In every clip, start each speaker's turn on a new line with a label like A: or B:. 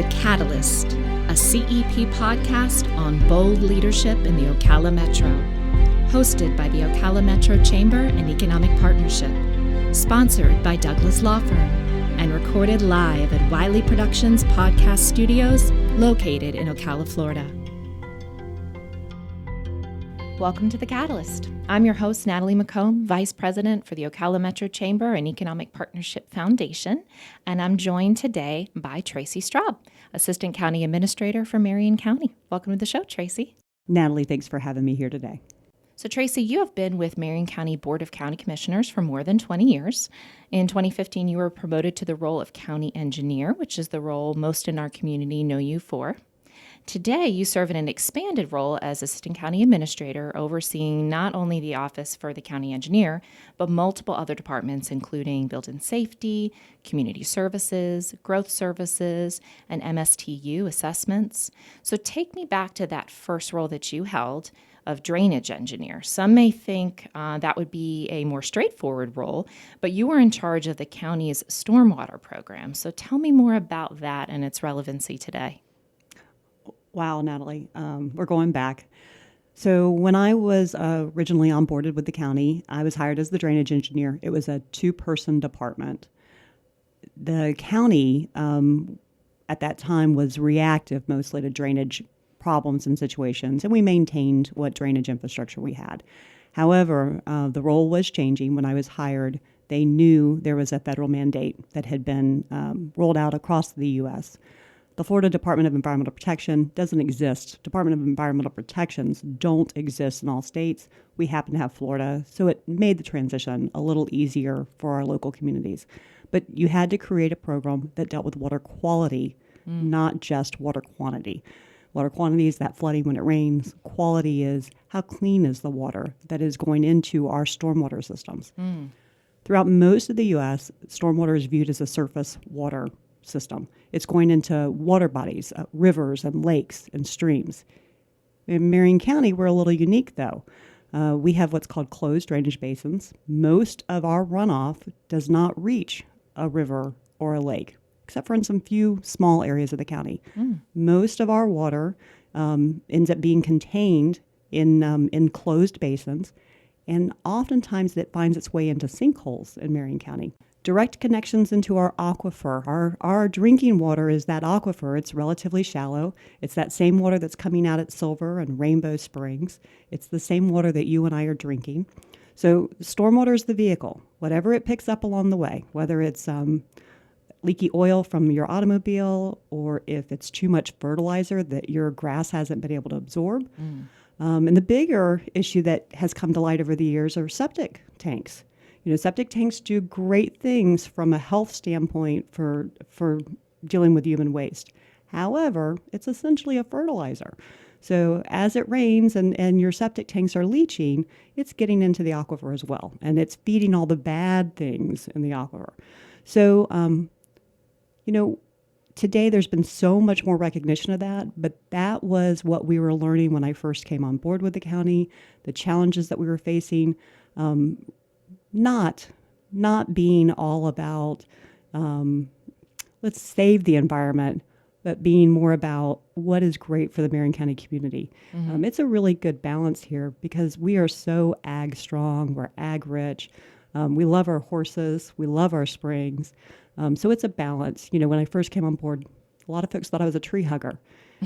A: Catalyst, a CEP podcast on bold leadership in the Ocala Metro. Hosted by the Ocala Metro Chamber and Economic Partnership. Sponsored by Douglas Law Firm. And recorded live at Wiley Productions Podcast Studios, located in Ocala, Florida. Welcome to The Catalyst. I'm your host, Natalie McComb, Vice President for the Ocala Metro Chamber and Economic Partnership Foundation, and I'm joined today by Tracy Straub, Assistant County Administrator for Marion County. Welcome to the show, Tracy.
B: Natalie, thanks for having me here today.
A: So, Tracy, you have been with Marion County Board of County Commissioners for more than 20 years. In 2015, you were promoted to the role of County Engineer, which is the role most in our community know you for. Today, you serve in an expanded role as Assistant County Administrator, overseeing not only the Office for the County Engineer, but multiple other departments, including Building Safety, Community Services, Growth Services, and MSTU assessments. So take me back to that first role that you held of Drainage Engineer. Some may think that would be a more straightforward role, but you were in charge of the county's Stormwater program. So tell me more about that and its relevancy today.
B: Wow, Natalie, we're going back. So when I was originally onboarded with the county, I was hired as the drainage engineer. It was a two-person department. The county at that time was reactive mostly to drainage problems and situations, and we maintained what drainage infrastructure we had. However, the role was changing. When I was hired, they knew there was a federal mandate that had been rolled out across the U.S. The Florida Department of Environmental Protection doesn't exist. Department of Environmental Protections don't exist in all states. We happen to have Florida, so it made the transition a little easier for our local communities. But you had to create a program that dealt with water quality, not just water quantity. Water quantity is that flooding when it rains. Quality is how clean is the water that is going into our stormwater systems. Throughout most of the U.S., stormwater is viewed as a surface water system. It's going into water bodies, rivers and lakes and streams. In Marion County, we're a little unique, though. We have what's called closed drainage basins. Most of our runoff does not reach a river or a lake, except for in some few small areas of the county. Most of our water ends up being contained in closed basins, and oftentimes it finds its way into sinkholes in Marion County. Direct connections into our aquifer. Our drinking water is that aquifer. It's relatively shallow. It's that same water that's coming out at Silver and Rainbow Springs. It's the same water that you and I are drinking. So stormwater is the vehicle. Whatever it picks up along the way, whether it's leaky oil from your automobile or if it's too much fertilizer that your grass hasn't been able to absorb. And the bigger issue that has come to light over the years are septic tanks. You know, septic tanks do great things from a health standpoint for dealing with human waste. However, it's essentially a fertilizer. So as it rains and your septic tanks are leaching, it's getting into the aquifer as well. And it's feeding all the bad things in the aquifer. So, today there's been so much more recognition of that, but that was what we were learning when I first came on board with the county, the challenges that we were facing. Not being all about let's save the environment, but being more about what is great for the Marion County community. It's a really good balance here because we are so ag strong, we're ag rich. We love our horses, we love our springs. So it's a balance. You know, when I first came on board, a lot of folks thought I was a tree hugger.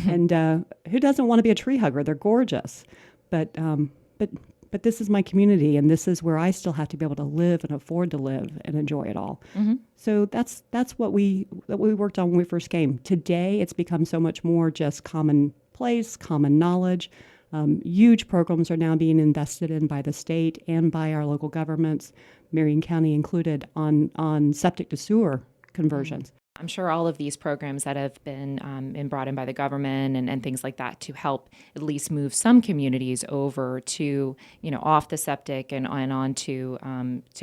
B: And who doesn't want to be a tree hugger? They're gorgeous. But this is my community, and this is where I still have to be able to live and afford to live and enjoy it all. So that's what we worked on when we first came. Today, it's become so much more just commonplace, common knowledge. Huge programs are now being invested in by the state and by our local governments, Marion County included, on septic to sewer conversions.
A: I'm sure all of these programs that have been brought in by the government and things like that to help at least move some communities over to, off the septic and on to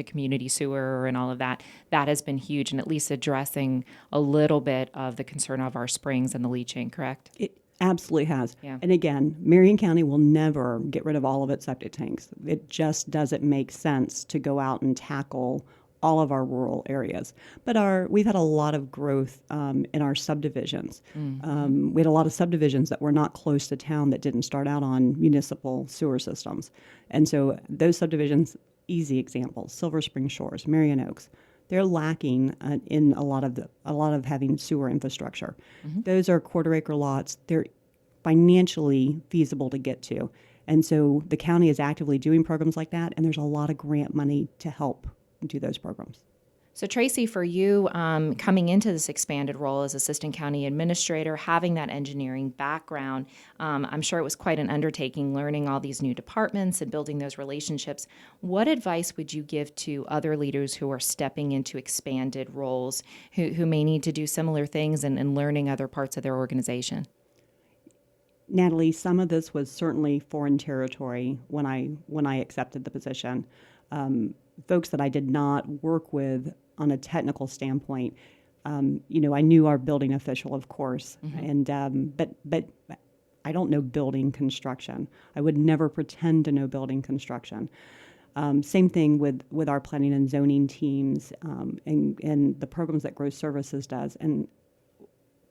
A: community sewer and all of that, that has been huge and at least addressing a little bit of the concern of our springs and the leaching, correct?
B: It absolutely has.
A: Yeah.
B: And again, Marion County will never get rid of all of its septic tanks. It just doesn't make sense to go out and tackle all of our rural areas. But we've had a lot of growth in our subdivisions. We had a lot of subdivisions that were not close to town that didn't start out on municipal sewer systems. And so those subdivisions, easy examples, Silver Spring Shores, Marion Oaks, they're lacking in a lot of having sewer infrastructure. Those are quarter-acre lots. They're financially feasible to get to. And so the county is actively doing programs like that, and there's a lot of grant money to help do those programs.
A: So Tracy, for you, coming into this expanded role as Assistant County Administrator, having that engineering background, I'm sure it was quite an undertaking learning all these new departments and building those relationships. What advice would you give to other leaders who are stepping into expanded roles, who may need to do similar things and learning other parts of their organization?
B: Natalie, some of this was certainly foreign territory when I accepted the position. Folks that I did not work with on a technical standpoint. I knew our building official, of course, and but I don't know building construction. I would never pretend to know building construction. Same thing with our planning and zoning teams and the programs that Growth Services does, and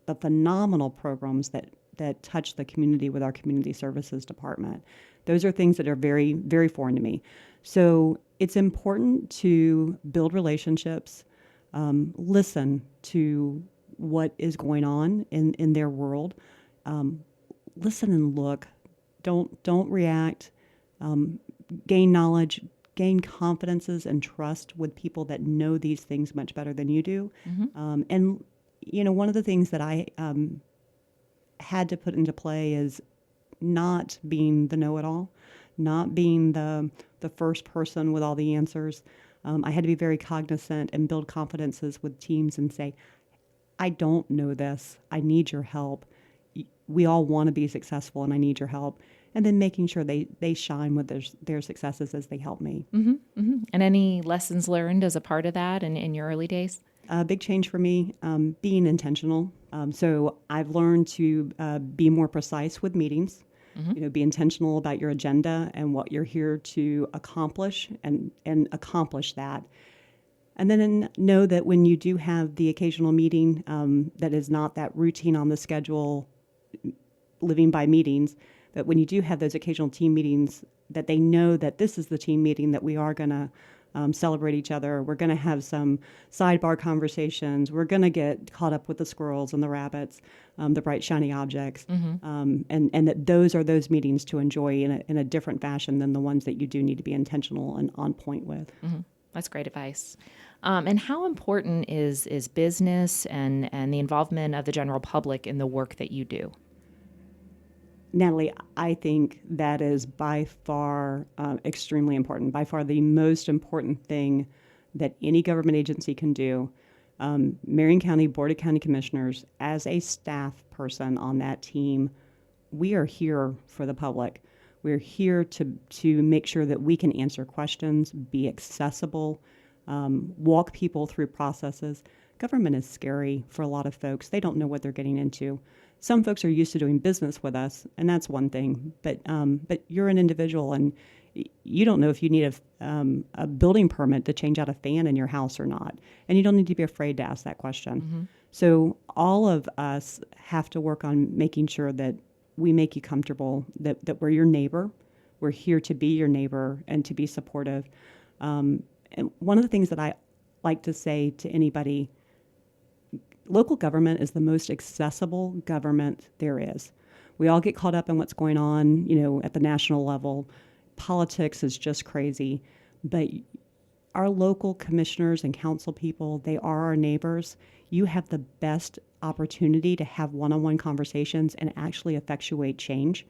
B: the phenomenal programs that touch the community with our community services department. Those are things that are very, very foreign to me. So it's important to build relationships, listen to what is going on in their world, listen and look. Don't react. Gain knowledge, gain confidences and trust with people that know these things much better than you do. And one of the things that I had to put into play is not being the know-it-all, not being the first person with all the answers. I had to be very cognizant and build confidences with teams and say, I don't know this. I need your help. We all want to be successful, and I need your help. And then making sure they shine with their successes as they help me.
A: And any lessons learned as a part of that in your early days?
B: A big change for me, being intentional. So I've learned to be more precise with meetings. Be intentional about your agenda and what you're here to accomplish, and accomplish that. And then know that when you do have the occasional meeting that is not that routine on the schedule, living by meetings, but when you do have those occasional team meetings, that they know that this is the team meeting that we are going to celebrate each other. We're going to have some sidebar conversations. We're going to get caught up with the squirrels and the rabbits, the bright, shiny objects, and that those are those meetings to enjoy in a different fashion than the ones that you do need to be intentional and on point with.
A: That's great advice. And how important is business and the involvement of the general public in the work that you do?
B: Natalie, I think that is by far extremely important, by far the most important thing that any government agency can do. Marion County Board of County Commissioners, as a staff person on that team, we are here for the public. We're here to make sure that we can answer questions, be accessible, walk people through processes. Government is scary for a lot of folks. They don't know what they're getting into. Some folks are used to doing business with us, and that's one thing. But you're an individual, and you don't know if you need a building permit to change out a fan in your house or not. And you don't need to be afraid to ask that question. So all of us have to work on making sure that we make you comfortable, that we're your neighbor. We're here to be your neighbor and to be supportive. And one of the things that I like to say to anybody, local government is the most accessible government there is. We all get caught up in what's going on, at the national level. Politics is just crazy. But our local commissioners and council people, they are our neighbors. You have the best opportunity to have one-on-one conversations and actually effectuate change.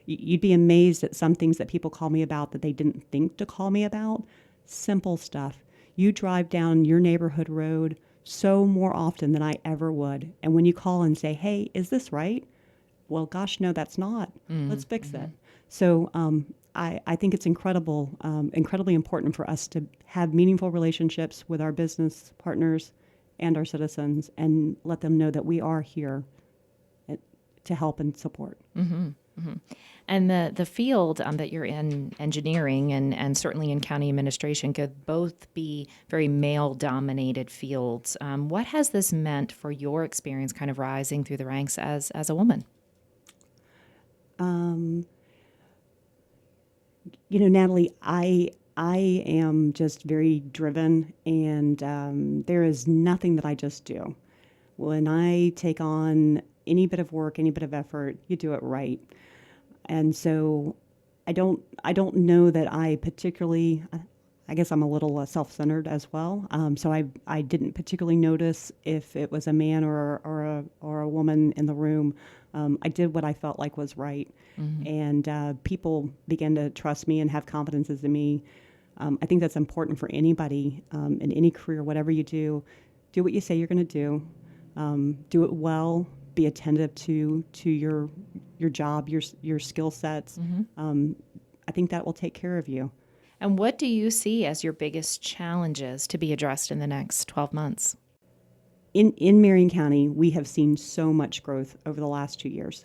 B: You'd be amazed at some things that people call me about that they didn't think to call me about. Simple stuff. You drive down your neighborhood road so more often than I ever would. And when you call and say, hey, is this right? Well, gosh, no, that's not. Let's fix it. So I think it's incredibly important for us to have meaningful relationships with our business partners and our citizens and let them know that we are here to help and support.
A: And the field that you're in, engineering and certainly in county administration, could both be very male-dominated fields. What has this meant for your experience kind of rising through the ranks as a woman?
B: Natalie, I am just very driven, and there is nothing that I just do. When I take on any bit of work, any bit of effort, you do it right. And so I don't know that I particularly. I guess I'm a little self-centered as well. So I didn't particularly notice if it was a man or a woman in the room. I did what I felt like was right, and people began to trust me and have confidences in me. I think that's important for anybody in any career, whatever you do. Do what you say you're going to do. Do it well. Be attentive to your job, your skill sets. I think that will take care of you.
A: And what do you see as your biggest challenges to be addressed in the next 12 months?
B: In Marion County, we have seen so much growth over the last 2 years.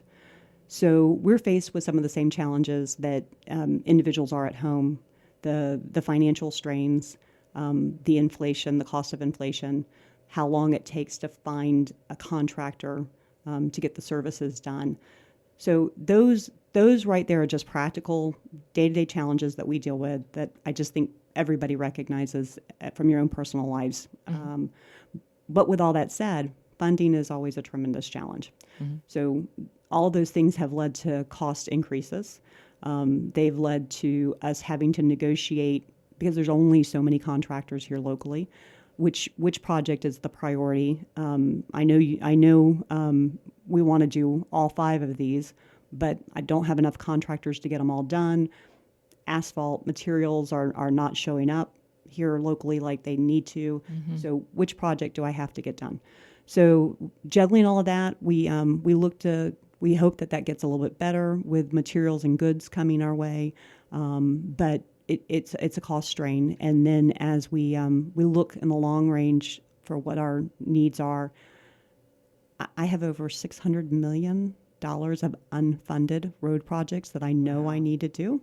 B: So we're faced with some of the same challenges that individuals are at home: the financial strains, the inflation, the cost of inflation, how long it takes to find a contractor to get the services done. So those right there are just practical day-to-day challenges that we deal with that I just think everybody recognizes from your own personal lives. But with all that said, funding is always a tremendous challenge. So all of those things have led to cost increases. They've led to us having to negotiate, because there's only so many contractors here locally, which project is the priority. I know we want to do all 5 of these, but I don't have enough contractors to get them all done. Asphalt materials are not showing up here locally like they need to. So which project do I have to get done? So juggling all of that, we hope that gets a little bit better with materials and goods coming our way. But it's a cost strain. And then as we look in the long range for what our needs are, I have over $600 million of unfunded road projects that I know I need to do.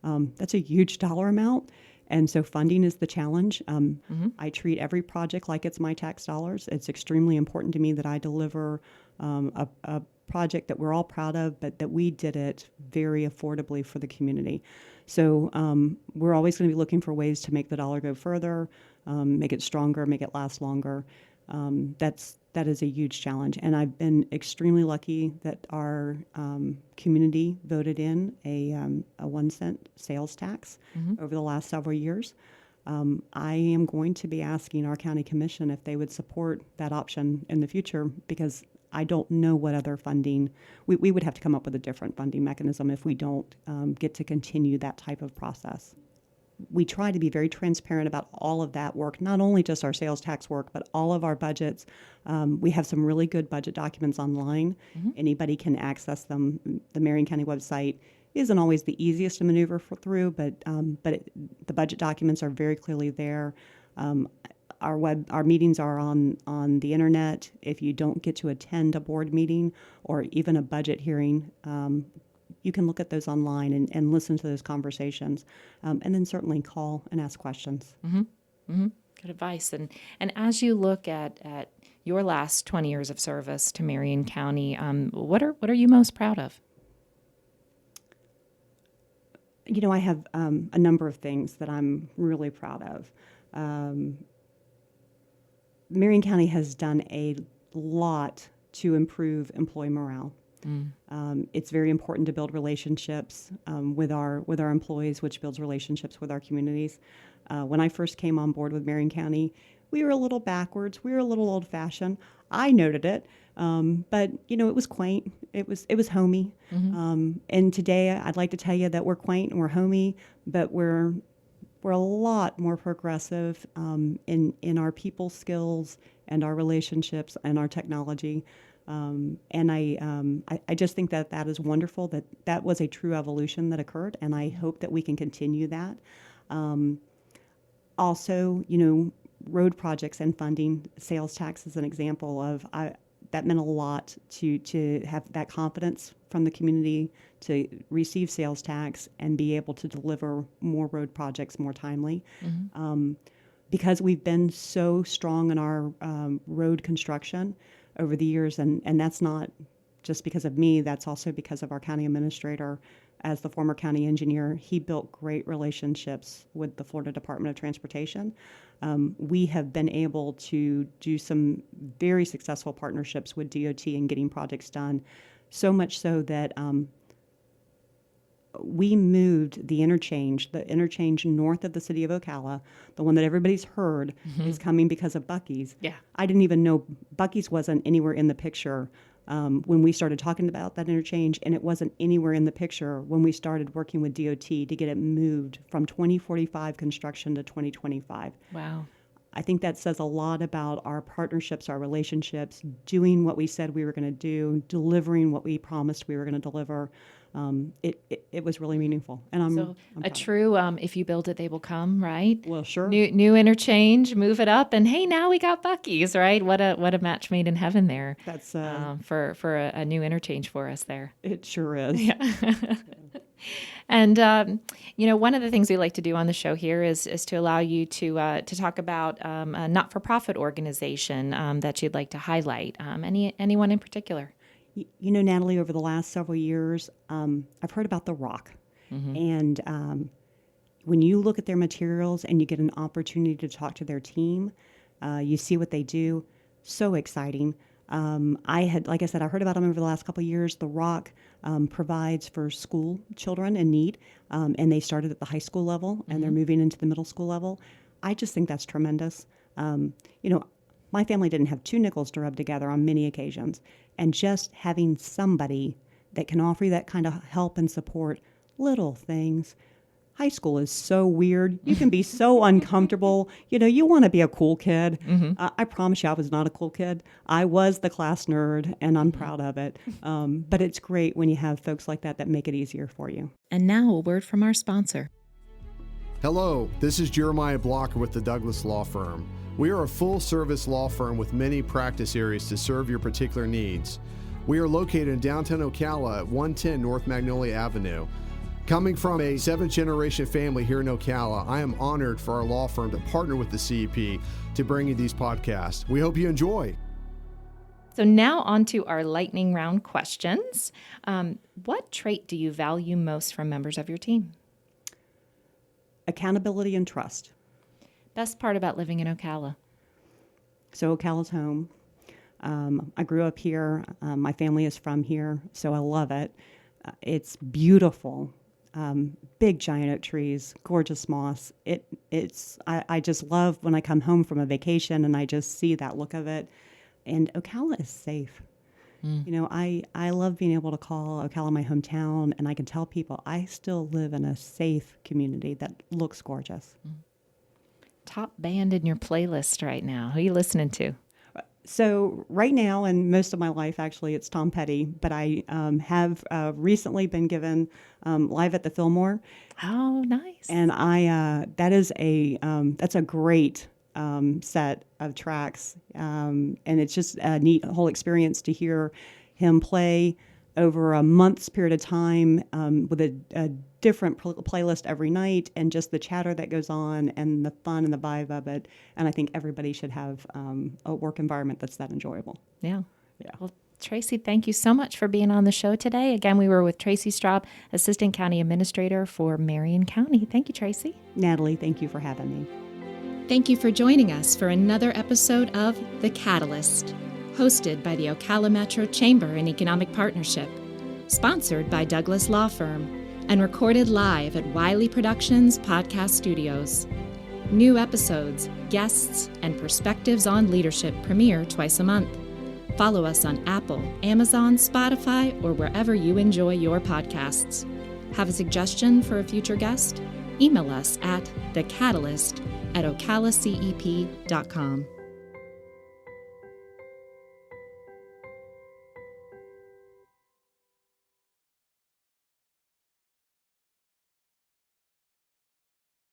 B: That's a huge dollar amount. And so funding is the challenge. I treat every project like it's my tax dollars. It's extremely important to me that I deliver a project that we're all proud of, but that we did it very affordably for the community. So we're always going to be looking for ways to make the dollar go further, make it stronger, make it last longer. That is a huge challenge. And I've been extremely lucky that our community voted in a 1-cent sales tax over the last several years. I am going to be asking our county commission if they would support that option in the future, because I don't know what other funding, we would have to come up with a different funding mechanism if we don't get to continue that type of process. We try to be very transparent about all of that work, not only just our sales tax work, but all of our budgets. We have some really good budget documents online. Anybody can access them. The Marion County website isn't always the easiest to maneuver through, but the budget documents are very clearly there. Our meetings are on the internet. If you don't get to attend a board meeting or even a budget hearing, you can look at those online and listen to those conversations, and then certainly call and ask questions.
A: Good advice. And as you look at your last 20 years of service to Marion County, what are you most proud of?
B: I have a number of things that I'm really proud of. Marion County has done a lot to improve employee morale. It's very important to build relationships with our employees, which builds relationships with our communities. When I first came on board with Marion County, we were a little backwards. We were a little old-fashioned. I noted it, but it was quaint. It was homey. And today, I'd like to tell you that we're quaint and we're homey, but we're a lot more progressive in our people skills and our relationships and our technology. And I just think that is wonderful, that was a true evolution that occurred, and I hope that we can continue that. Also, road projects and funding, sales tax is an example of that meant a lot to have that confidence from the community to receive sales tax and be able to deliver more road projects more timely. Because we've been so strong in our road construction over the years, and that's not just because of me, that's also because of our county administrator. As the former county engineer, he built great relationships with the Florida Department of Transportation. We have been able to do some very successful partnerships with DOT in getting projects done, so much so that we moved the interchange north of the city of Ocala, the one that everybody's heard is coming because of Buc-ee's.
A: Yeah.
B: I didn't even know Buc-ee's wasn't anywhere in the picture when we started talking about that interchange, and it wasn't anywhere in the picture when we started working with DOT to get it moved from 2045 construction to 2025.
A: Wow.
B: I think that says a lot about our partnerships, our relationships, doing what we said we were going to do, delivering what we promised we were going to deliver. It was really meaningful, and I'm
A: a
B: proud.
A: true if you build it, they will come, right?
B: Well, sure.
A: New interchange, move it up, and hey, now we got Buc-ee's, right? What a match made in heaven there.
B: That's
A: for a new interchange for us there.
B: it sure is.
A: Yeah. And one of the things we like to do on the show here is to allow you to talk about a not-for-profit organization that you'd like to highlight. Anyone in particular?
B: Natalie, over the last several years, I've heard about The Rock. And when you look at their materials and you get an opportunity to talk to their team, you see what they do, so exciting. Like I said, I heard about them over the last couple of years. The Rock provides for school children in need, and they started at the high school level, and they're moving into the middle school level. I just think that's tremendous. My family didn't have two nickels to rub together on many occasions, and just having somebody that can offer you that kind of help and support, little things. High school is so weird. You can be so uncomfortable. You want to be a cool kid. I promise you, I was not a cool kid. I was the class nerd, and I'm proud of it. But it's great when you have folks like that make it easier for you.
A: And now a word from our sponsor.
C: Hello, this is Jeremiah Blocker with the Douglas Law Firm. We are a full-service law firm with many practice areas to serve your particular needs. We are located in downtown Ocala at 110 North Magnolia Avenue. Coming from a 7th-generation family here in Ocala, I am honored for our law firm to partner with the CEP to bring you these podcasts. We hope you enjoy.
A: So now on to our lightning round questions. What trait do you value most from members of your team?
B: Accountability and trust.
A: Best part about living in Ocala?
B: So Ocala's home. I grew up here. My family is from here, so I love it. It's beautiful. Big giant oak trees, gorgeous moss. I just love when I come home from a vacation and I just see that look of it. And Ocala is safe. I love being able to call Ocala my hometown, and I can tell people I still live in a safe community that looks gorgeous.
A: Top band in your playlist right now. Who are you listening to?
B: So right now, and most of my life, actually, it's Tom Petty. But I have recently been given Live at the Fillmore.
A: Oh, nice!
B: And that's a great set of tracks, and it's just a neat whole experience to hear him play over a month's period of time with a different playlist every night, and just the chatter that goes on and the fun and the vibe of it. And I think everybody should have a work environment that's that enjoyable.
A: Yeah. Well, Tracy, thank you so much for being on the show today. Again, we were with Tracy Straub, Assistant County Administrator for Marion County. Thank you, Tracy.
B: Natalie, thank you for having me.
A: Thank you for joining us for another episode of The Catalyst, hosted by the Ocala Metro Chamber and Economic Partnership, sponsored by Douglas Law Firm, and recorded live at Wiley Productions Podcast Studios. New episodes, guests, and perspectives on leadership premiere twice a month. Follow us on Apple, Amazon, Spotify, or wherever you enjoy your podcasts. Have a suggestion for a future guest? Email us at thecatalyst@ocalacep.com.